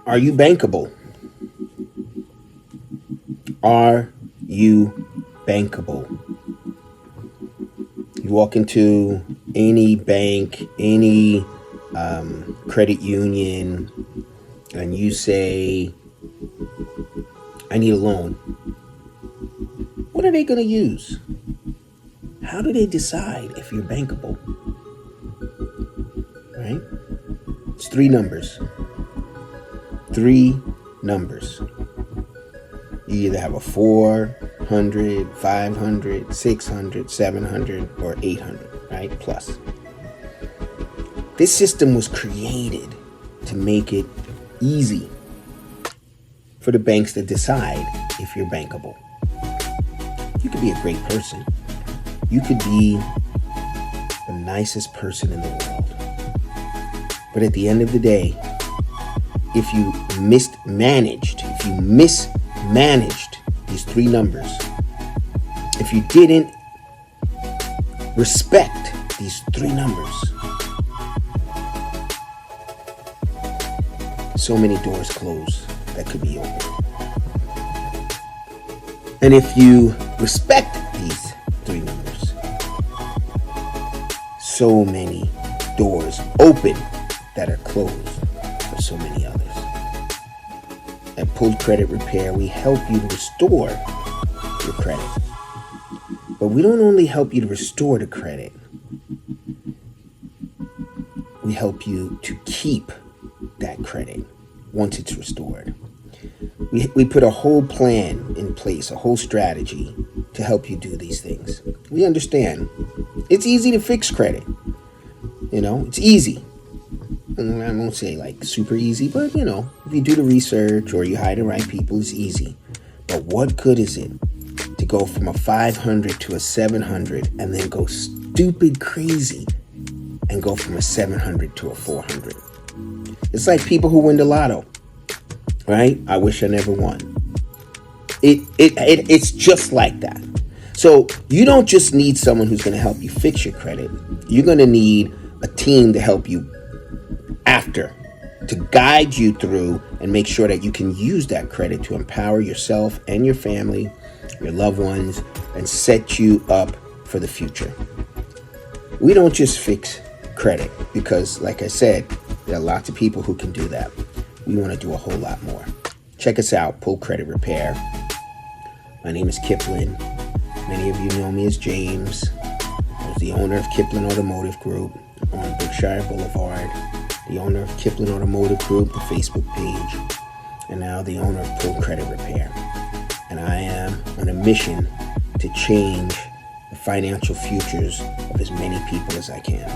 Are you bankable? Are you bankable? You walk into any bank, any credit union, and you say, I need a loan. What are they going to use? How do they decide if you're bankable? Right? It's three numbers. Three numbers. You either have a 400, 500, 600, 700, or 800, right? Plus. This system was created to make it easy for the banks to decide if you're bankable. You could be a great person. You could be the nicest person in the world. But at the end of the day, if you mismanaged these three numbers, if you didn't respect these three numbers, so many doors close that could be open. And if you respect these three numbers, so many doors open that are closed for so many others. At Pulled Credit Repair, we help you to restore your credit. But we don't only help you to restore the credit, we help you to keep that credit once it's restored. We put a whole plan in place, a whole strategy to help you do these things. We understand it's easy to fix credit. It's easy. And I won't say like super easy, but if you do the research or you hire the right people, it's easy. But what good is it to go from a 500 to a 700 and then go stupid crazy and go from a 700 to a 400? It's like people who win the lotto, right? I wish I never won. It's just like that. So you don't just need someone who's going to help you fix your credit. You're going to need a team to help you after, to guide you through and make sure that you can use that credit to empower yourself and your family, your loved ones, and set you up for the future. We don't just fix credit because, like I said, there are lots of people who can do that. We want to do a whole lot more. Check us out, Pull Credit Repair. My name is KIPLIN. Many of you know me as James. I was the owner of KIPLIN Automotive Group on Brookshire Boulevard, the owner of KIPLIN Automotive Group, the Facebook page, and now the owner of Pull Credit Repair. And I am on a mission to change the financial futures of as many people as I can.